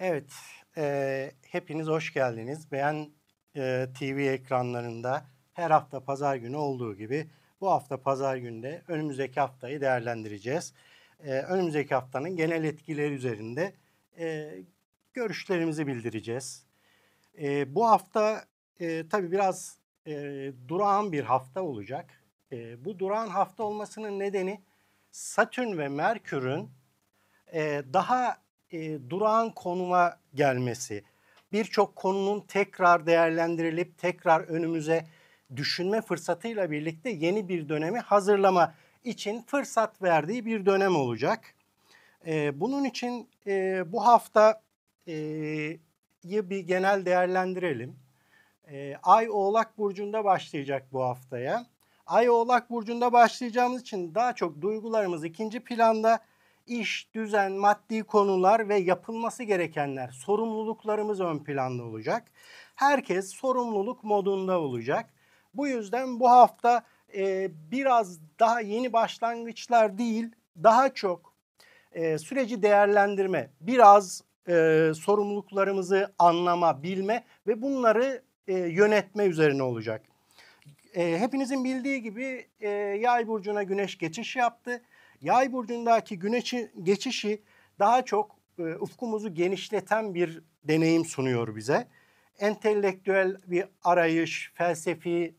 Evet, hepiniz hoş geldiniz. Beğen TV ekranlarında her hafta pazar günü olduğu gibi bu hafta pazar günde önümüzdeki haftayı değerlendireceğiz. Önümüzdeki haftanın genel etkileri üzerinde e, görüşlerimizi bildireceğiz. Bu hafta tabii biraz durağan bir hafta olacak. Bu durağan hafta olmasının nedeni Satürn ve Merkür'ün daha durağan konuma gelmesi, birçok konunun tekrar değerlendirilip tekrar önümüze düşünme fırsatıyla birlikte yeni bir dönemi hazırlama için fırsat verdiği bir dönem olacak. Bunun için bu hafta bir genel değerlendirelim. Ay Oğlak Burcu'nda başlayacak bu haftaya. Ay Oğlak Burcu'nda başlayacağımız için daha çok duygularımız ikinci planda, iş, düzen, maddi konular ve yapılması gerekenler, sorumluluklarımız ön planda olacak. Herkes sorumluluk modunda olacak. Bu yüzden bu hafta biraz daha yeni başlangıçlar değil, daha çok süreci değerlendirme, biraz sorumluluklarımızı anlama, bilme ve bunları yönetme üzerine olacak. Hepinizin bildiği gibi Yay burcuna Güneş geçiş yaptı. Yay burcundaki Güneş'in geçişi daha çok ufkumuzu genişleten bir deneyim sunuyor bize. Entelektüel bir arayış, felsefi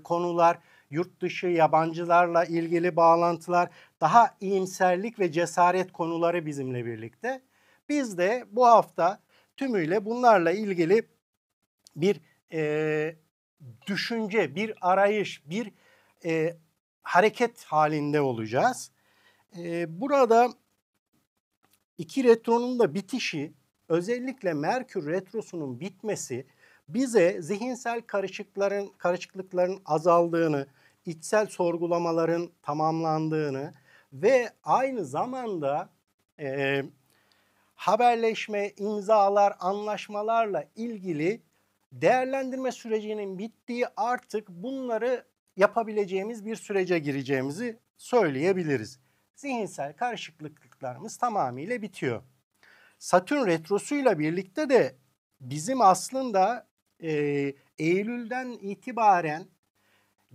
konular, yurt dışı yabancılarla ilgili bağlantılar, daha iyimserlik ve cesaret konuları bizimle birlikte. Biz de bu hafta tümüyle bunlarla ilgili bir düşünce, bir arayış, bir hareket halinde olacağız. Burada iki retronun da bitişi, özellikle Merkür retrosunun bitmesi bize zihinsel karışıklıkların azaldığını, içsel sorgulamaların tamamlandığını ve aynı zamanda haberleşme, imzalar, anlaşmalarla ilgili değerlendirme sürecinin bittiği, artık bunları yapabileceğimiz bir sürece gireceğimizi söyleyebiliriz. Zihinsel karışıklıklarımız tamamıyla bitiyor. Satürn retrosuyla birlikte de bizim aslında Eylül'den itibaren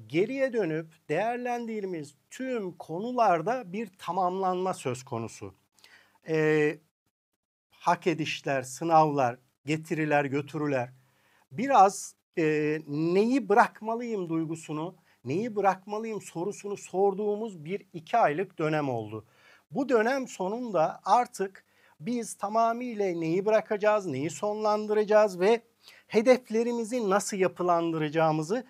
geriye dönüp değerlendirdiğimiz tüm konularda bir tamamlanma söz konusu. Hak edişler, sınavlar, getiriler, götürüler. Biraz neyi bırakmalıyım duygusunu, neyi bırakmalıyım sorusunu sorduğumuz bir iki aylık dönem oldu. Bu dönem sonunda artık biz tamamıyla neyi bırakacağız, neyi sonlandıracağız ve hedeflerimizi nasıl yapılandıracağımızı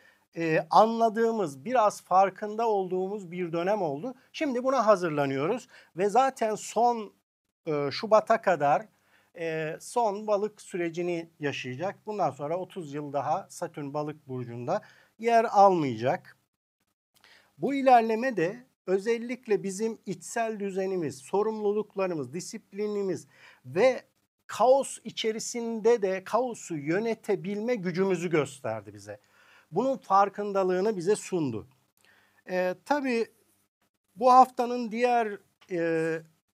anladığımız, biraz farkında olduğumuz bir dönem oldu. Şimdi buna hazırlanıyoruz ve zaten son Şubat'a kadar son balık sürecini yaşayacak. Bundan sonra 30 yıl daha Satürn balık burcunda yer almayacak. Bu ilerleme de özellikle bizim içsel düzenimiz, sorumluluklarımız, disiplinimiz ve kaos içerisinde de kaosu yönetebilme gücümüzü gösterdi bize. Bunun farkındalığını bize sundu. Tabii bu haftanın diğer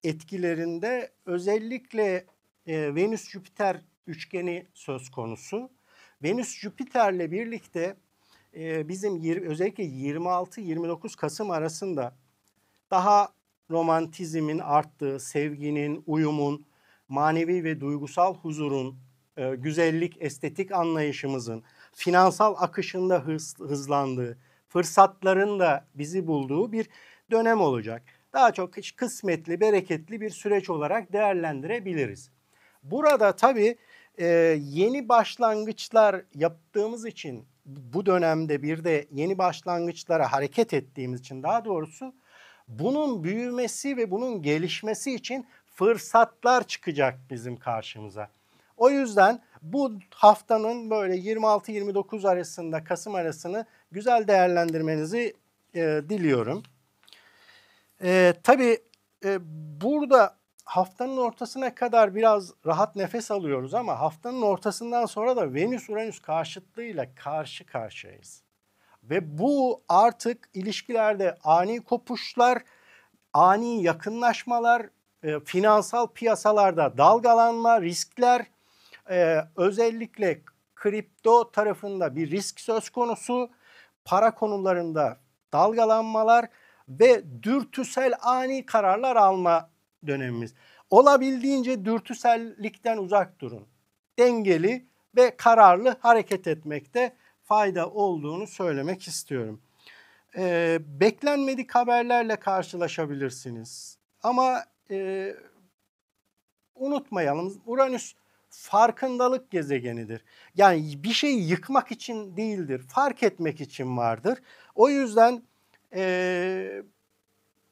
etkilerinde özellikle Venüs-Jüpiter üçgeni söz konusu. Venüs-Jüpiter'le birlikte bizim özellikle 26-29 Kasım arasında daha romantizmin arttığı, sevginin, uyumun, manevi ve duygusal huzurun, güzellik, estetik anlayışımızın, finansal akışında hızlandığı, fırsatların da bizi bulduğu bir dönem olacak. Daha çok kısmetli, bereketli bir süreç olarak değerlendirebiliriz. Burada tabii yeni başlangıçlar yaptığımız için, bu dönemde bir de yeni başlangıçlara hareket ettiğimiz için, daha doğrusu bunun büyümesi ve bunun gelişmesi için fırsatlar çıkacak bizim karşımıza. O yüzden bu haftanın böyle 26-29 arasında, Kasım arasını güzel değerlendirmenizi diliyorum. Tabii burada haftanın ortasına kadar biraz rahat nefes alıyoruz ama haftanın ortasından sonra da Venüs-Uranüs karşıtlığıyla karşı karşıyayız. Ve bu artık ilişkilerde ani kopuşlar, ani yakınlaşmalar finansal piyasalarda dalgalanma, riskler, özellikle kripto tarafında bir risk söz konusu, para konularında dalgalanmalar ve dürtüsel ani kararlar alma dönemimiz. Olabildiğince dürtüsellikten uzak durun. Dengeli ve kararlı hareket etmekte fayda olduğunu söylemek istiyorum. Beklenmedik haberlerle karşılaşabilirsiniz. Ama unutmayalım, Uranüs farkındalık gezegenidir. Yani bir şeyi yıkmak için değildir, fark etmek için vardır. O yüzden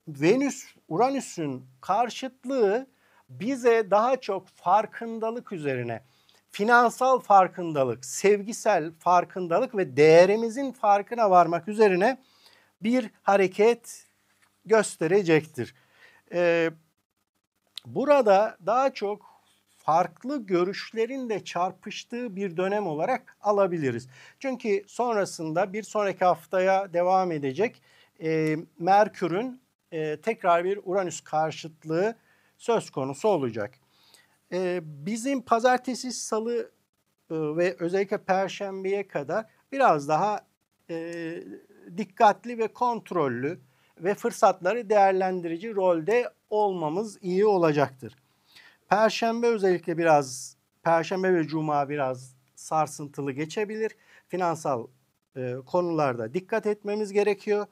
Venüs-Uranüs'ün karşıtlığı bize daha çok farkındalık üzerine, finansal farkındalık, sevgisel farkındalık ve değerimizin farkına varmak üzerine bir hareket gösterecektir. Burada daha çok farklı görüşlerin de çarpıştığı bir dönem olarak alabiliriz. Çünkü sonrasında bir sonraki haftaya devam edecek Merkür'ün tekrar bir Uranüs karşıtlığı söz konusu olacak. Bizim pazartesi, salı ve özellikle perşembeye kadar biraz daha dikkatli ve kontrollü ve fırsatları değerlendirici rolde olmamız iyi olacaktır. Perşembe özellikle Perşembe ve Cuma biraz sarsıntılı geçebilir. Finansal konularda dikkat etmemiz gerekiyor.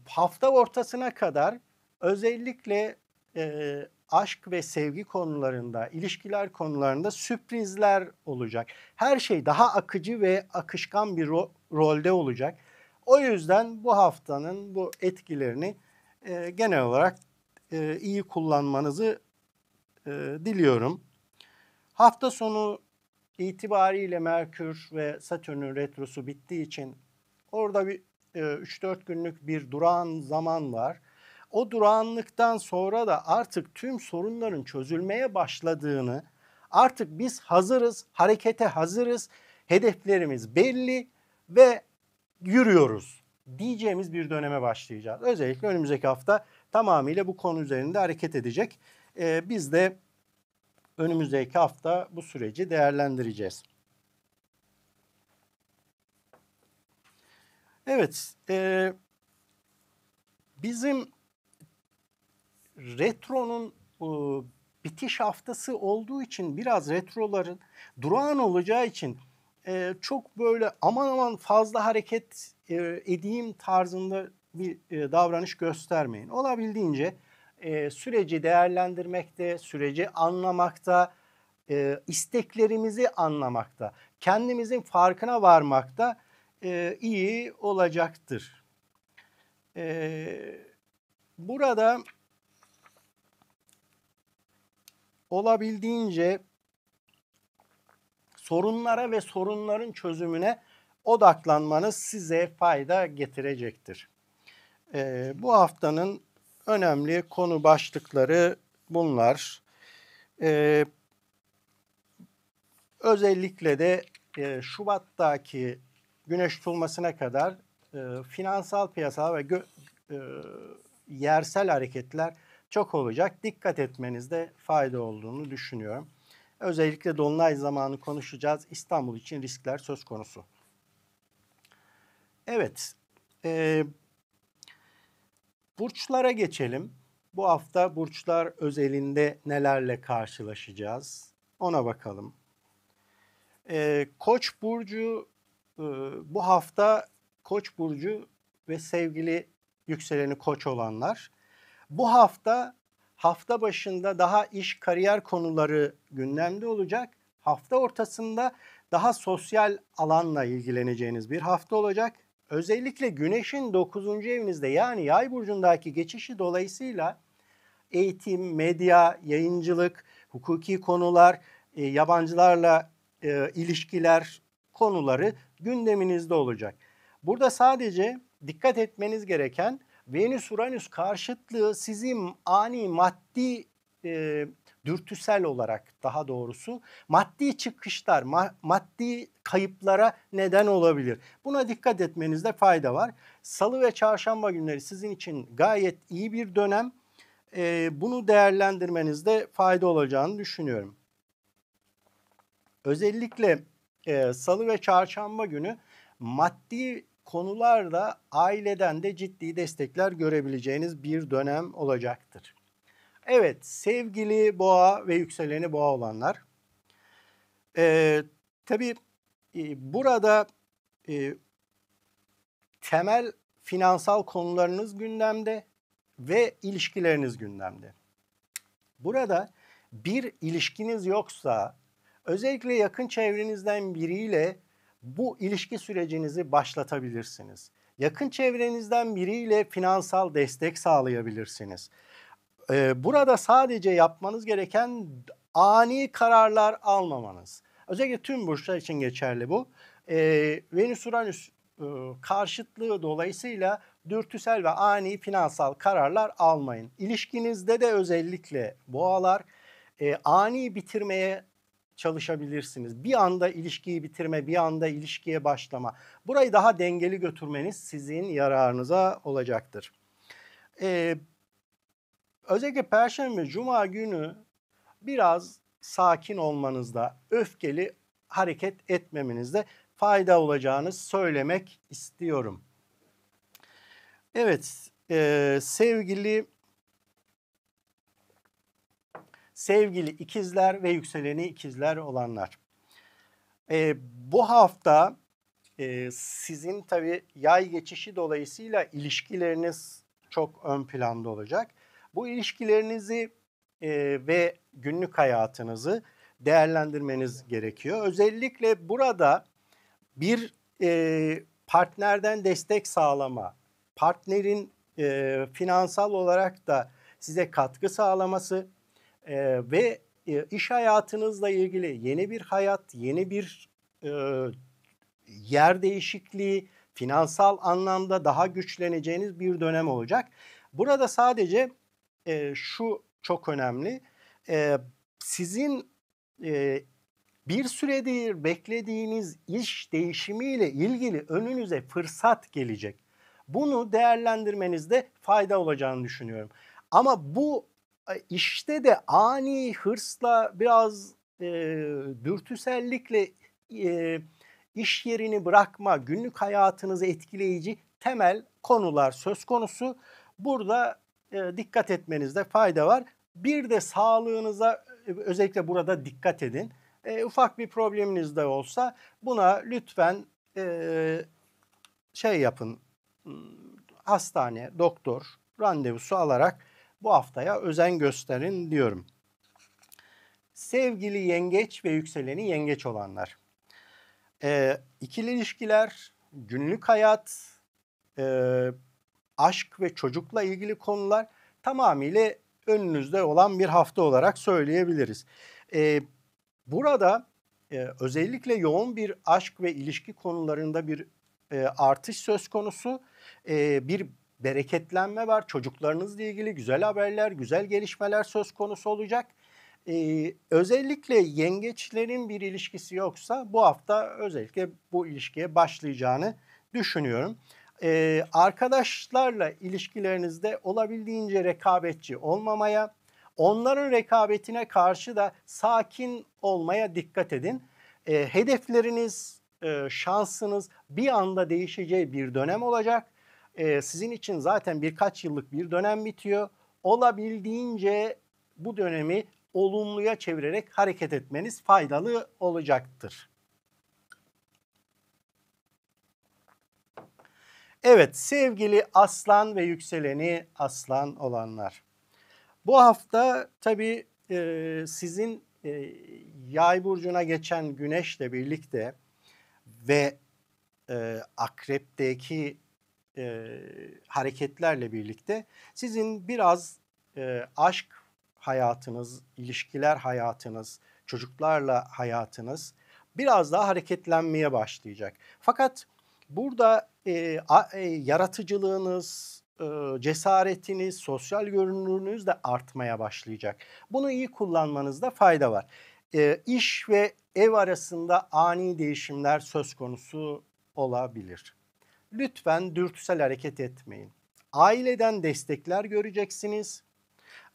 Hafta ortasına kadar özellikle aşk ve sevgi konularında, ilişkiler konularında sürprizler olacak. Her şey daha akıcı ve akışkan bir rolde olacak. O yüzden bu haftanın bu etkilerini genel olarak iyi kullanmanızı diliyorum. Hafta sonu itibariyle Merkür ve Satürn'ün retrosu bittiği için orada bir 3-4 günlük bir durağan zaman var. O durağanlıktan sonra da artık tüm sorunların çözülmeye başladığını, artık biz hazırız, harekete hazırız, hedeflerimiz belli ve yürüyoruz diyeceğimiz bir döneme başlayacağız. Özellikle önümüzdeki hafta tamamıyla bu konu üzerinde hareket edecek. Biz de önümüzdeki hafta bu süreci değerlendireceğiz. Evet, bizim retronun bitiş haftası olduğu için biraz retroların durağan olacağı için çok böyle aman aman fazla hareket edeyim tarzında bir davranış göstermeyin. Olabildiğince süreci değerlendirmekte, süreci anlamakta, isteklerimizi anlamakta, kendimizin farkına varmakta iyi olacaktır. Burada olabildiğince sorunlara ve sorunların çözümüne odaklanmanız size fayda getirecektir. Bu haftanın önemli konu başlıkları bunlar. Özellikle de Şubat'taki güneş tutulmasına kadar finansal piyasa ve yersel hareketler çok olacak. Dikkat etmenizde fayda olduğunu düşünüyorum. Özellikle dolunay zamanı konuşacağız. İstanbul için riskler söz konusu. Evet, burçlara geçelim. Bu hafta burçlar özelinde nelerle karşılaşacağız? Ona bakalım. Koç burcu bu hafta Koç burcu ve sevgili yükseleni Koç olanlar. Bu hafta başında daha iş, kariyer konuları gündemde olacak. Hafta ortasında daha sosyal alanla ilgileneceğiniz bir hafta olacak. Özellikle Güneş'in 9. evinizde yani Yay burcundaki geçişi dolayısıyla eğitim, medya, yayıncılık, hukuki konular, yabancılarla ilişkiler konuları gündeminizde olacak. Burada sadece dikkat etmeniz gereken Venüs-Uranüs karşıtlığı sizi ani maddi dürtüsel olarak daha doğrusu maddi çıkışlar, maddi kayıplara neden olabilir. Buna dikkat etmenizde fayda var. Salı ve çarşamba günleri sizin için gayet iyi bir dönem. Bunu değerlendirmenizde fayda olacağını düşünüyorum. Özellikle Salı ve Çarşamba günü maddi konularda aileden de ciddi destekler görebileceğiniz bir dönem olacaktır. Evet, sevgili boğa ve yükseleni boğa olanlar, tabii burada temel finansal konularınız gündemde ve ilişkileriniz gündemde. Burada bir ilişkiniz yoksa, özellikle yakın çevrenizden biriyle bu ilişki sürecinizi başlatabilirsiniz. Yakın çevrenizden biriyle finansal destek sağlayabilirsiniz. Burada sadece yapmanız gereken ani kararlar almamanız. Özellikle tüm burçlar için geçerli bu. Venüs-Uranüs karşıtlığı dolayısıyla dürtüsel ve ani finansal kararlar almayın. İlişkinizde de özellikle boğalar ani bitirmeye çalışabilirsiniz. Bir anda ilişkiyi bitirme, bir anda ilişkiye başlama. Burayı daha dengeli götürmeniz sizin yararınıza olacaktır. Özellikle Perşembe, Cuma günü biraz sakin olmanızda, öfkeli hareket etmemenizde fayda olacağını söylemek istiyorum. Evet, sevgili ikizler ve yükseleni ikizler olanlar. Bu hafta sizin tabii yay geçişi dolayısıyla ilişkileriniz çok ön planda olacak. Bu ilişkilerinizi ve günlük hayatınızı değerlendirmeniz gerekiyor. Özellikle burada bir partnerden destek sağlama, partnerin finansal olarak da size katkı sağlaması ve iş hayatınızla ilgili yeni bir hayat, yeni bir yer değişikliği, finansal anlamda daha güçleneceğiniz bir dönem olacak. Burada sadece şu çok önemli, sizin bir süredir beklediğiniz iş değişimiyle ilgili önünüze fırsat gelecek. Bunu değerlendirmenizde fayda olacağını düşünüyorum. Ama bu işte de ani hırsla biraz dürtüsellikle iş yerini bırakma, günlük hayatınızı etkileyici temel konular söz konusu. Burada dikkat etmenizde fayda var. Bir de sağlığınıza özellikle burada dikkat edin. Ufak bir probleminiz de olsa buna lütfen şey yapın, hastane, doktor randevusu alarak bu haftaya özen gösterin diyorum. Sevgili yengeç ve yükseleni yengeç olanlar. İkili ilişkiler, günlük hayat, aşk ve çocukla ilgili konular tamamıyla önünüzde olan bir hafta olarak söyleyebiliriz. Burada özellikle yoğun bir aşk ve ilişki konularında bir artış söz konusu. Bir bereketlenme var. Çocuklarınızla ilgili güzel haberler, güzel gelişmeler söz konusu olacak. Özellikle yengeçlerin bir ilişkisi yoksa bu hafta özellikle bu ilişkiye başlayacağını düşünüyorum. Arkadaşlarla ilişkilerinizde olabildiğince rekabetçi olmamaya, onların rekabetine karşı da sakin olmaya dikkat edin. Hedefleriniz, şansınız bir anda değişeceği bir dönem olacak. Sizin için zaten birkaç yıllık bir dönem bitiyor. Olabildiğince bu dönemi olumluya çevirerek hareket etmeniz faydalı olacaktır. Evet, sevgili aslan ve yükseleni aslan olanlar. Bu hafta tabii sizin yay burcuna geçen güneşle birlikte ve akrepteki hareketlerle birlikte sizin biraz aşk hayatınız, ilişkiler hayatınız, çocuklarla hayatınız biraz daha hareketlenmeye başlayacak. Fakat burada yaratıcılığınız, cesaretiniz, sosyal görünürlüğünüz de artmaya başlayacak. Bunu iyi kullanmanızda fayda var. İş ve ev arasında ani değişimler söz konusu olabilir. Lütfen dürtüsel hareket etmeyin. Aileden destekler göreceksiniz.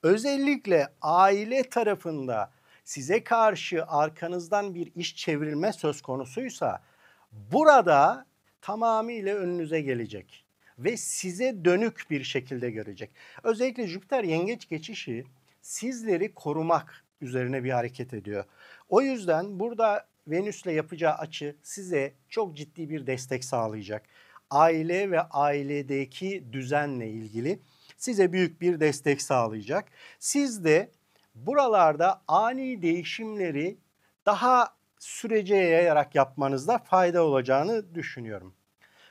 Özellikle aile tarafında size karşı arkanızdan bir iş çevrilme söz konusuysa burada tamamıyla önünüze gelecek ve size dönük bir şekilde görecek. Özellikle Jüpiter Yengeç geçişi sizleri korumak üzerine bir hareket ediyor. O yüzden burada Venüs'le yapacağı açı size çok ciddi bir destek sağlayacak. Aile ve ailedeki düzenle ilgili size büyük bir destek sağlayacak. Siz de buralarda ani değişimleri daha sürece yayarak yapmanızda fayda olacağını düşünüyorum.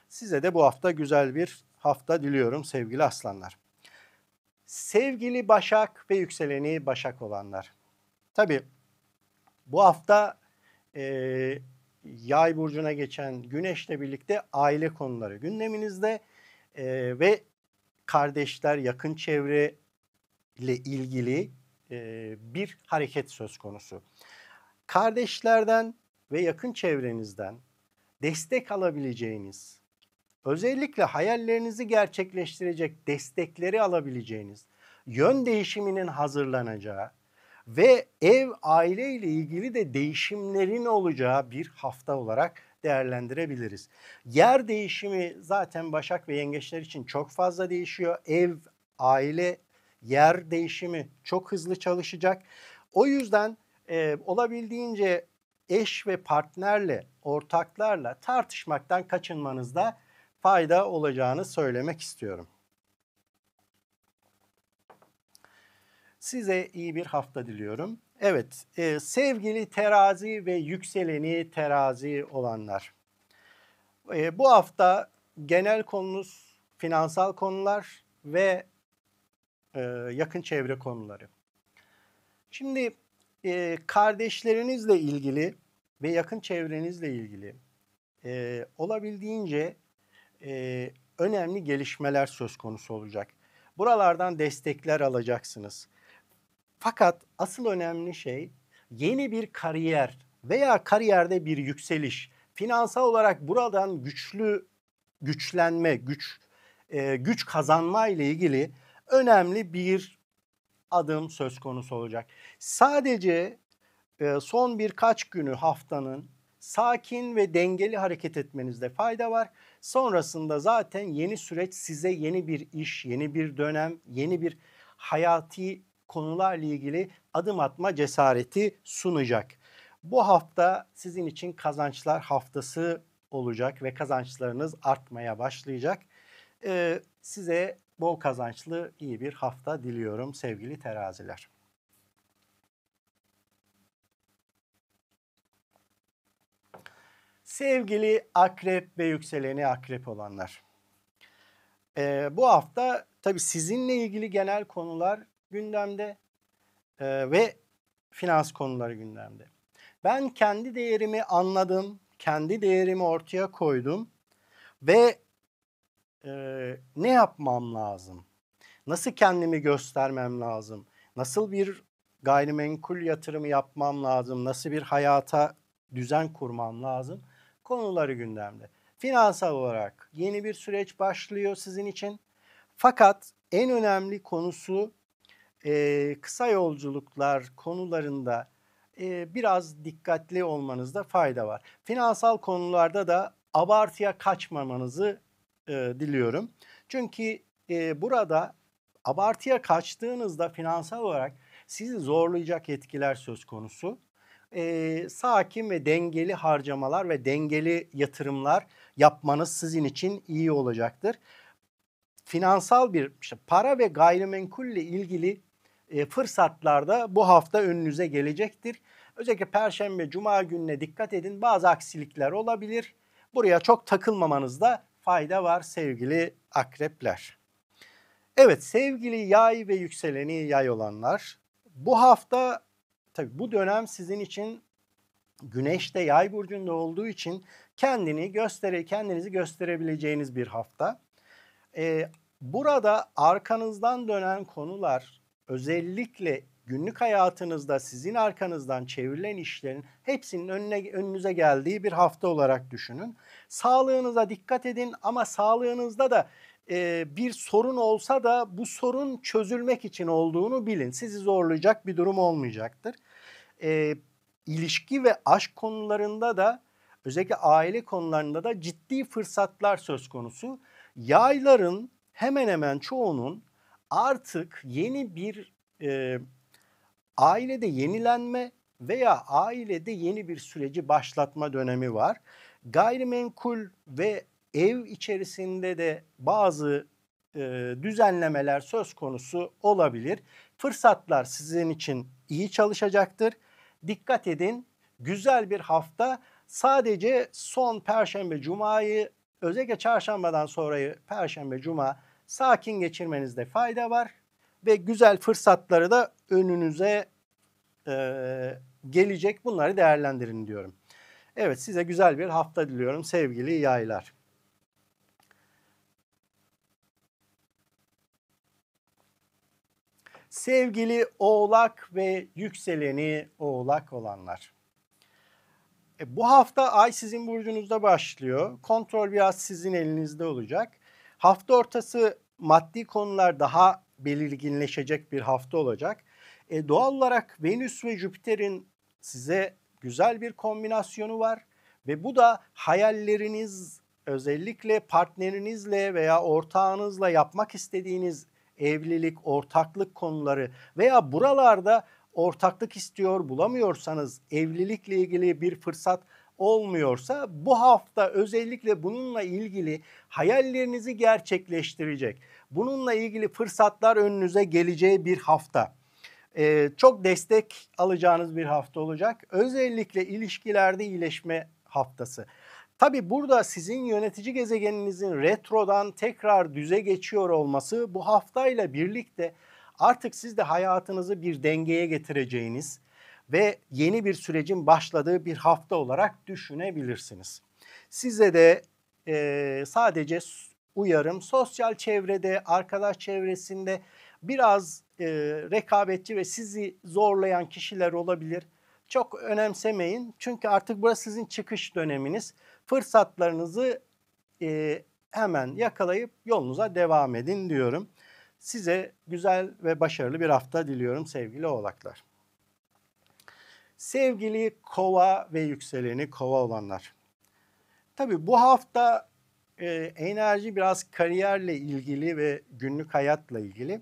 Size de bu hafta güzel bir hafta diliyorum sevgili aslanlar. Sevgili Başak ve yükseleni Başak olanlar. Tabii bu hafta Yay burcuna geçen Güneş'le birlikte aile konuları gündeminizde ve kardeşler, yakın çevre ile ilgili bir hareket söz konusu. Kardeşlerden ve yakın çevrenizden destek alabileceğiniz, özellikle hayallerinizi gerçekleştirecek destekleri alabileceğiniz, yön değişiminin hazırlanacağı ve ev, aile ile ilgili de değişimlerin olacağı bir hafta olarak değerlendirebiliriz. Yer değişimi zaten Başak ve Yengeçler için çok fazla değişiyor. Ev, aile, yer değişimi çok hızlı çalışacak. O yüzden olabildiğince eş ve partnerle, ortaklarla tartışmaktan kaçınmanızda fayda olacağını söylemek istiyorum. Size iyi bir hafta diliyorum. Evet, sevgili terazi ve yükseleni terazi olanlar. Bu hafta genel konunuz finansal konular ve yakın çevre konuları. Şimdi kardeşlerinizle ilgili ve yakın çevrenizle ilgili olabildiğince önemli gelişmeler söz konusu olacak. Buralardan destekler alacaksınız. Fakat asıl önemli şey yeni bir kariyer veya kariyerde bir yükseliş. Finansal olarak buradan güçlenme, güç kazanma ile ilgili önemli bir adım söz konusu olacak. Sadece son birkaç günü haftanın sakin ve dengeli hareket etmenizde fayda var. Sonrasında zaten yeni süreç size yeni bir iş, yeni bir dönem, yeni bir hayati konularla ilgili adım atma cesareti sunacak. Bu hafta sizin için kazançlar haftası olacak ve kazançlarınız artmaya başlayacak. Size bol kazançlı iyi bir hafta diliyorum sevgili teraziler. Sevgili akrep ve yükseleni akrep olanlar. Bu hafta tabii sizinle ilgili genel konular gündemde ve finans konuları gündemde. Ben kendi değerimi anladım, kendi değerimi ortaya koydum ve ne yapmam lazım? Nasıl kendimi göstermem lazım? Nasıl bir gayrimenkul yatırımı yapmam lazım? Nasıl bir hayata düzen kurmam lazım? Konuları gündemde. Finansal olarak yeni bir süreç başlıyor sizin için. Fakat en önemli konusu kısa yolculuklar konularında biraz dikkatli olmanızda fayda var. Finansal konularda da abartıya kaçmamanızı diliyorum. Çünkü burada abartıya kaçtığınızda finansal olarak sizi zorlayacak etkiler söz konusu. Sakin ve dengeli harcamalar ve dengeli yatırımlar yapmanız sizin için iyi olacaktır. Finansal bir para ve gayrimenkulle ilgili fırsatlar da bu hafta önünüze gelecektir. Özellikle Perşembe, Cuma gününe dikkat edin. Bazı aksilikler olabilir. Buraya çok takılmamanızda fayda var sevgili akrepler. Evet sevgili yay ve yükseleni yay olanlar. Bu hafta tabii bu dönem sizin için Güneş de yay burcunda olduğu için kendinizi gösterebileceğiniz bir hafta. Burada arkanızdan dönen konular özellikle günlük hayatınızda sizin arkanızdan çevrilen işlerin hepsinin önünüze geldiği bir hafta olarak düşünün. Sağlığınıza dikkat edin ama sağlığınızda da bir sorun olsa da bu sorun çözülmek için olduğunu bilin. Sizi zorlayacak bir durum olmayacaktır. İlişki ve aşk konularında da, özellikle aile konularında da ciddi fırsatlar söz konusu. Yayların hemen hemen çoğunun artık yeni bir ailede yenilenme veya ailede yeni bir süreci başlatma dönemi var. Gayrimenkul ve ev içerisinde de bazı düzenlemeler söz konusu olabilir. Fırsatlar sizin için iyi çalışacaktır. Dikkat edin, güzel bir hafta. Sadece son Perşembe, Cuma'yı, özellikle çarşambadan sonrayı Perşembe, Cuma sakin geçirmenizde fayda var. Ve güzel fırsatları da önünüze gelecek. Bunları değerlendirin diyorum. Evet, size güzel bir hafta diliyorum sevgili yaylar. Sevgili Oğlak ve yükseleni Oğlak olanlar. Bu hafta ay sizin burcunuzda başlıyor. Kontrol biraz sizin elinizde olacak. Hafta ortası maddi konular daha belirginleşecek bir hafta olacak. Doğal olarak Venüs ve Jüpiter'in size güzel bir kombinasyonu var. Ve bu da hayalleriniz, özellikle partnerinizle veya ortağınızla yapmak istediğiniz evlilik, ortaklık konuları veya buralarda ortaklık istiyor bulamıyorsanız, evlilikle ilgili bir fırsat olmuyorsa, bu hafta özellikle bununla ilgili hayallerinizi gerçekleştirecek, bununla ilgili fırsatlar önünüze geleceği bir hafta. Çok destek alacağınız bir hafta olacak. Özellikle ilişkilerde iyileşme haftası. Tabii burada sizin yönetici gezegeninizin retrodan tekrar düze geçiyor olması bu haftayla birlikte artık siz de hayatınızı bir dengeye getireceğiniz ve yeni bir sürecin başladığı bir hafta olarak düşünebilirsiniz. Size de sadece uyarım, sosyal çevrede, arkadaş çevresinde biraz rekabetçi ve sizi zorlayan kişiler olabilir. Çok önemsemeyin, çünkü artık burası sizin çıkış döneminiz. Fırsatlarınızı hemen yakalayıp yolunuza devam edin diyorum. Size güzel ve başarılı bir hafta diliyorum sevgili oğlaklar. Sevgili kova ve yükseleni kova olanlar. Tabii bu hafta enerji biraz kariyerle ilgili ve günlük hayatla ilgili.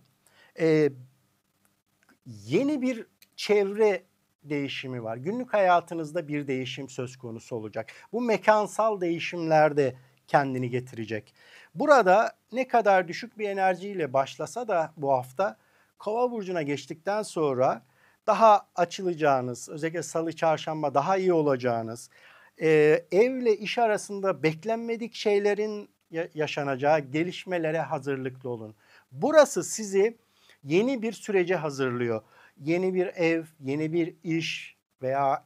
Yeni bir çevre değişimi var. Günlük hayatınızda bir değişim söz konusu olacak. Bu mekansal değişimlerde kendini getirecek. Burada ne kadar düşük bir enerjiyle başlasa da bu hafta, Kova burcuna geçtikten sonra daha açılacağınız, özellikle salı çarşamba daha iyi olacağınız, evle iş arasında beklenmedik şeylerin yaşanacağı gelişmelere hazırlıklı olun. Burası sizi yeni bir sürece hazırlıyor. Yeni bir ev, yeni bir iş veya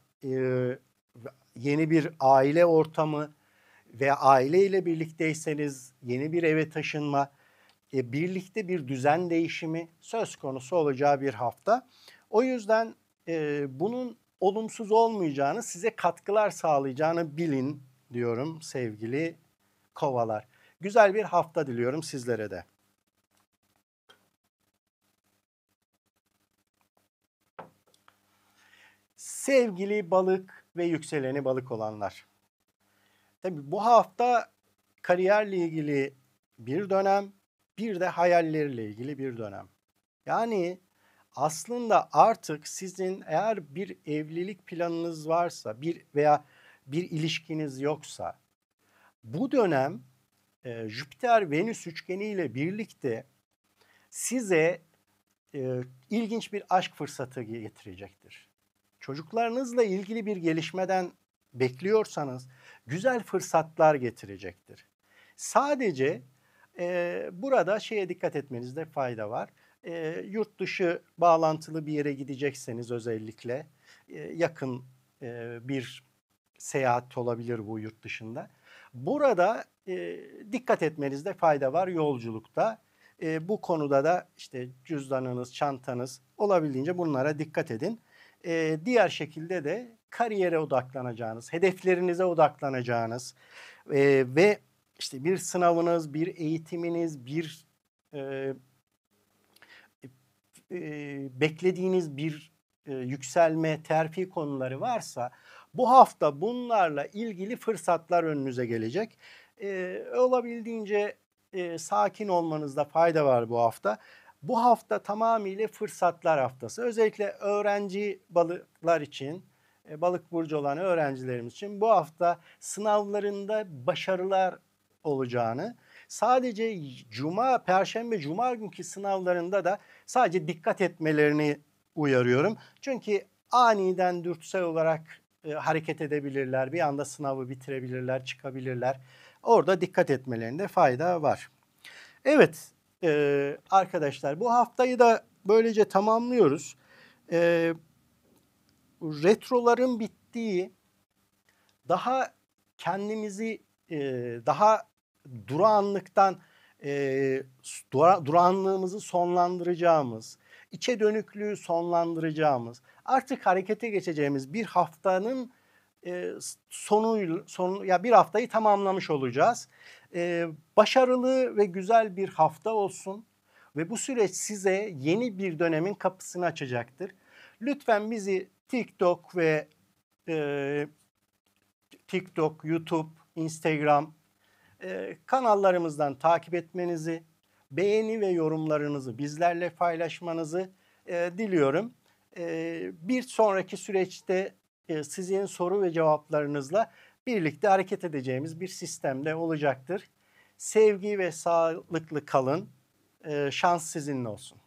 yeni bir aile ortamı veya aileyle birlikteyseniz yeni bir eve taşınma, birlikte bir düzen değişimi söz konusu olacağı bir hafta. O yüzden bunun olumsuz olmayacağını, size katkılar sağlayacağını bilin diyorum sevgili kovalar. Güzel bir hafta diliyorum sizlere de. Sevgili balık ve yükseleni balık olanlar. Tabii bu hafta kariyerle ilgili bir dönem, bir de hayallerle ilgili bir dönem. Yani aslında artık sizin eğer bir evlilik planınız varsa, veya bir ilişkiniz yoksa, bu dönem Jüpiter-Venüs üçgeni ile birlikte size ilginç bir aşk fırsatı getirecektir. Çocuklarınızla ilgili bir gelişmeden bekliyorsanız güzel fırsatlar getirecektir. Sadece burada şeye dikkat etmenizde fayda var. Yurt dışı bağlantılı bir yere gidecekseniz özellikle yakın bir seyahat olabilir bu yurt dışında. Burada dikkat etmenizde fayda var yolculukta. Bu konuda da işte cüzdanınız, çantanız, olabildiğince bunlara dikkat edin. Diğer şekilde de kariyere odaklanacağınız, hedeflerinize odaklanacağınız ve işte bir sınavınız, bir eğitiminiz, bir beklediğiniz bir yükselme, terfi konuları varsa bu hafta bunlarla ilgili fırsatlar önünüze gelecek. Olabildiğince sakin olmanızda fayda var bu hafta. Bu hafta tamamıyla fırsatlar haftası. Özellikle öğrenci balıklar için, balık burcu olan öğrencilerimiz için bu hafta sınavlarında başarılar olacağını, sadece Perşembe, Cuma günkü sınavlarında da sadece dikkat etmelerini uyarıyorum. Çünkü aniden dürtüsel olarak hareket edebilirler. Bir anda sınavı bitirebilirler, çıkabilirler. Orada dikkat etmelerinde fayda var. Evet arkadaşlar, bu haftayı da böylece tamamlıyoruz. Retroların bittiği, daha kendimizi daha durağanlıktan durağanlığımızı sonlandıracağımız, içe dönüklüğü sonlandıracağımız, artık harekete geçeceğimiz bir haftanın ya bir haftayı tamamlamış olacağız. Başarılı ve güzel bir hafta olsun ve bu süreç size yeni bir dönemin kapısını açacaktır. Lütfen bizi TikTok, YouTube, Instagram kanallarımızdan takip etmenizi, beğeni ve yorumlarınızı bizlerle paylaşmanızı diliyorum. Bir sonraki süreçte sizin soru ve cevaplarınızla birlikte hareket edeceğimiz bir sistemde olacaktır. Sevgi ve sağlıklı kalın. Şans sizinle olsun.